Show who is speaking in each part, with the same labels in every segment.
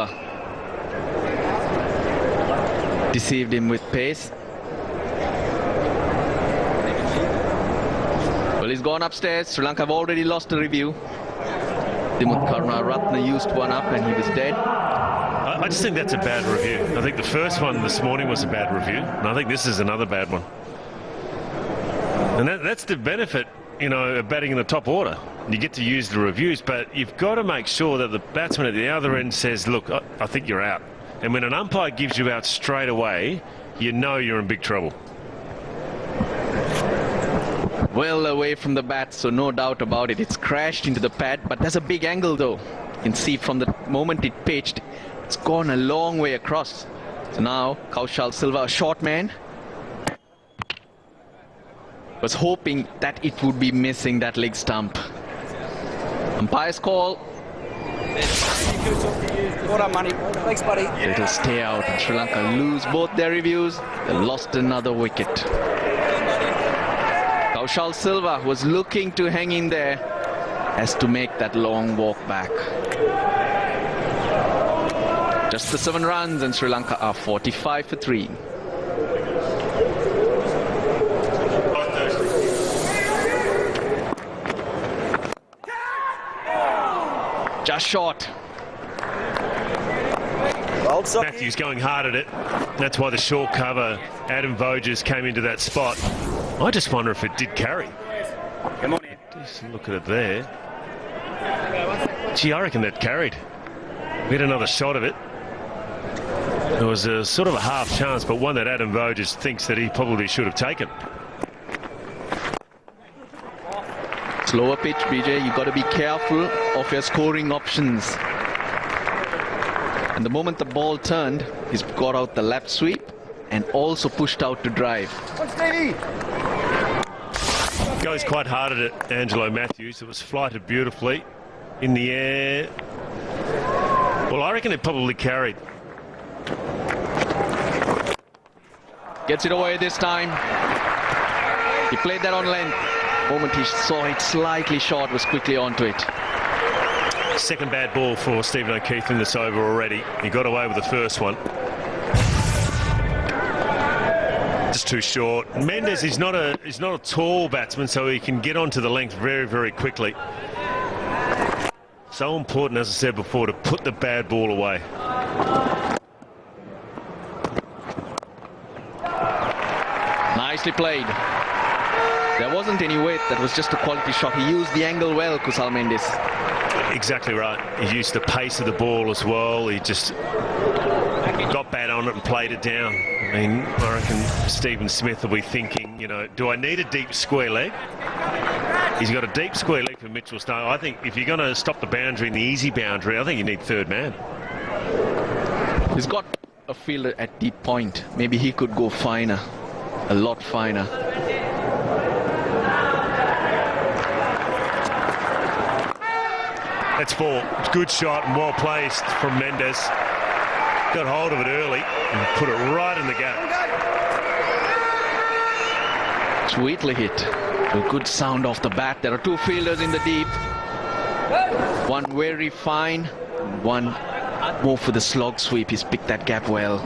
Speaker 1: Silva deceived him with pace. Well, he's gone upstairs. Sri Lanka have already lost the review. Dimut Karunaratne used one up and he was dead.
Speaker 2: I just think that's a bad review. I think the first one this morning was a bad review, and I think this is another bad one. And that's the benefit, you know, of batting in the top order. You get to use the reviews, but you've got to make sure that the batsman at the other end says, look, I think you're out. And when an umpire gives you out straight away, you know you're in big trouble.
Speaker 1: Well away from the bat, so no doubt about it. It's crashed into the pad, but there's a big angle though. You can see from the moment it pitched, it's gone a long way across. So now Kaushal Silva, a short man, was hoping that it would be missing that leg stump. Umpire's call.
Speaker 3: Thanks, buddy.
Speaker 1: It'll stay out and Sri Lanka lose both their reviews. They lost another wicket. Kaushal Silva was looking to hang in there, has to make that long walk back. Just the 7 runs and Sri Lanka are 45 for 3. Just short.
Speaker 2: Matthews going hard at it. That's why the short cover, Adam Voges, came into that spot. I just wonder if it did carry.
Speaker 3: Come on,
Speaker 2: Just look at it there. Gee, I reckon that carried. We had another shot of it. There was a sort of a half chance, but one that Adam Voges thinks that he probably should have taken.
Speaker 1: Slower pitch, BJ. You've got to be careful of your scoring options. And the moment the ball turned, he's got out the left sweep and also pushed out to drive.
Speaker 2: Goes quite hard at it, Angelo Matthews. It was flighted beautifully in the air. Well, I reckon it probably carried.
Speaker 1: Gets it away this time. He played that on length. The moment he saw it slightly short, was quickly onto it.
Speaker 2: Second bad ball for Stephen O'Keefe in this over already. He got away with the first one. Just too short. Mendes is not a tall batsman, so he can get onto the length very, very quickly. So important, as I said before, to put the bad ball away.
Speaker 1: Nicely played. There wasn't any weight, that was just a quality shot. He used the angle well, Kusal Mendes.
Speaker 2: Exactly right. He used the pace of the ball as well. He just got bad on it and played it down. I mean, I reckon Stephen Smith will be thinking, you know, do I need a deep square leg? He's got a deep square leg for Mitchell Starc. I think if you're going to stop the boundary and the easy boundary, I think you need third man.
Speaker 1: He's got a fielder at deep point. Maybe he could go finer, a lot finer.
Speaker 2: That's 4. Good shot and well placed from Mendes. Got hold of it early and put it right in the gap.
Speaker 1: Sweetly hit. A good sound off the bat. There are 2 fielders in the deep. One very fine, one more for the slog sweep. He's picked that gap well.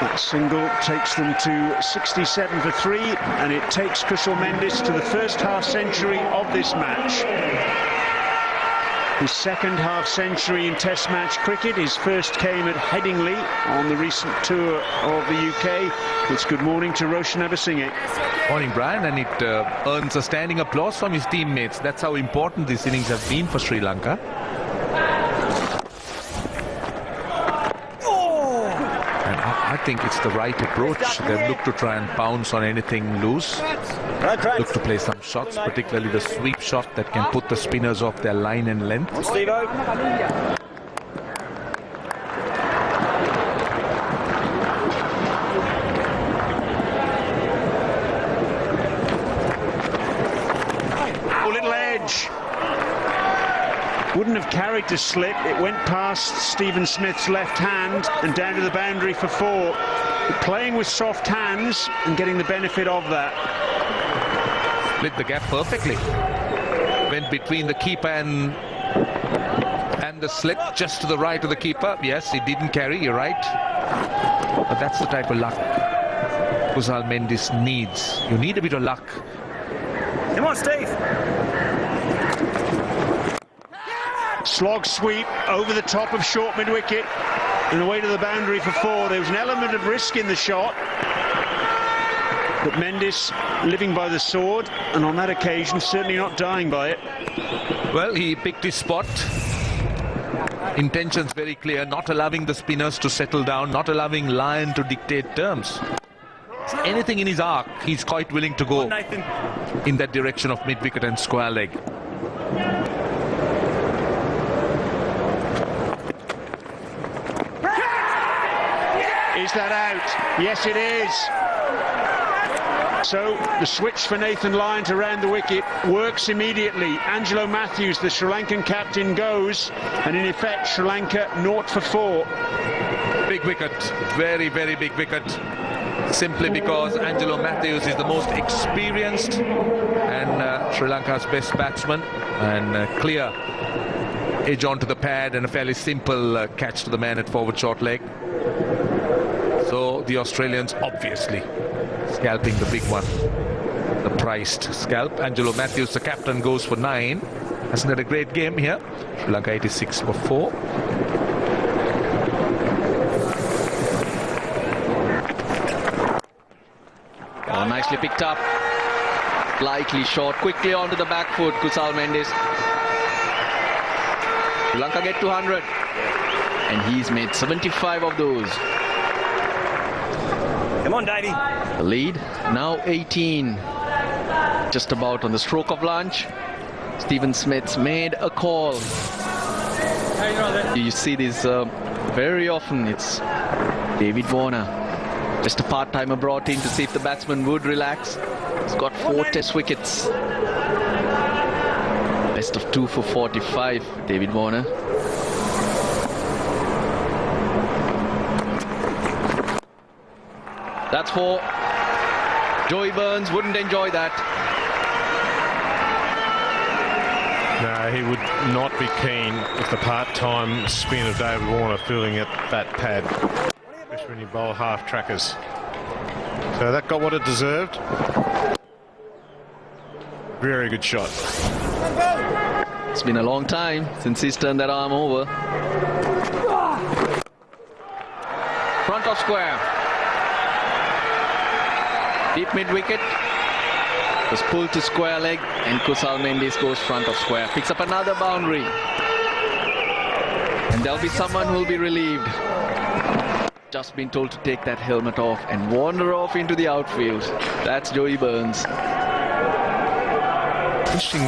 Speaker 4: That single takes them to 67 for 3, and it takes Kusal Mendes to the first half century of this match. His second half century in Test match cricket. His first came at Headingley on the recent tour of the UK. It's good morning to Roshan Abasinghe.
Speaker 5: Morning, Brian, and it earns a standing applause from his teammates. That's how important these innings have been for Sri Lanka. I think it's the right approach. They've looked to try and pounce on anything loose. Look to play some shots, particularly the sweep shot that can put the spinners off their line and length.
Speaker 4: Pull little edge. Wouldn't have carried to slip. It went past Stephen Smith's left hand and down to the boundary for 4. Playing with soft hands and getting the benefit of that.
Speaker 5: split the gap perfectly. Went between the keeper and the slit, just to the right of the keeper. Yes, he didn't carry, you're right. But that's the type of luck Kusal Mendis needs. You need a bit of luck.
Speaker 3: Come on, Steve.
Speaker 4: Slog sweep over the top of short mid-wicket and away to the boundary for 4. There was an element of risk in the shot, but Mendis living by the sword, and on that occasion certainly not dying by it.
Speaker 5: Well, he picked his spot. Intentions very clear, not allowing the spinners to settle down, not allowing Lyon to dictate terms. Anything in his arc, he's quite willing to go in that direction of mid-wicket and square leg.
Speaker 4: Is that out? Yes, it is. So the switch for Nathan Lyon to round the wicket works immediately. Angelo Matthews, the Sri Lankan captain, goes, and in effect Sri Lanka 0 for 4.
Speaker 5: Big wicket, very, very big wicket. Simply because Angelo Matthews is the most experienced and Sri Lanka's best batsman, and clear edge onto the pad and a fairly simple catch to the man at forward short leg. So the Australians obviously scalping the big one, the priced scalp. Angelo Matthews, the captain, goes for 9. Hasn't had a great game here. Sri Lanka 86 for 4.
Speaker 1: Oh, nicely picked up. Lightly short, quickly onto the back foot, Kusal Mendis. Sri Lanka get to 100. And he's made 75 of those.
Speaker 3: Come on, Davey.
Speaker 1: The lead now 18. Just about on the stroke of lunch. Stephen Smith's made a call. You see this very often. It's David Warner, just a part-timer brought in to see if the batsman would relax. He's got 4 test wickets. Best of 2 for 45, David Warner. That's 4. Joey Burns wouldn't enjoy that.
Speaker 2: No, he would not be keen with the part-time spin of David Warner fielding at that pad, especially when you bowl half-trackers. So that got what it deserved. Very good shot.
Speaker 1: It's been a long time since he's turned that arm over. Front of square. Deep mid-wicket. Was pulled to square leg, and Kusal Mendis goes front of square. Picks up another boundary. And there'll be someone who'll be relieved. Just been told to take that helmet off and wander off into the outfield. That's Joey Burns.
Speaker 2: Interesting.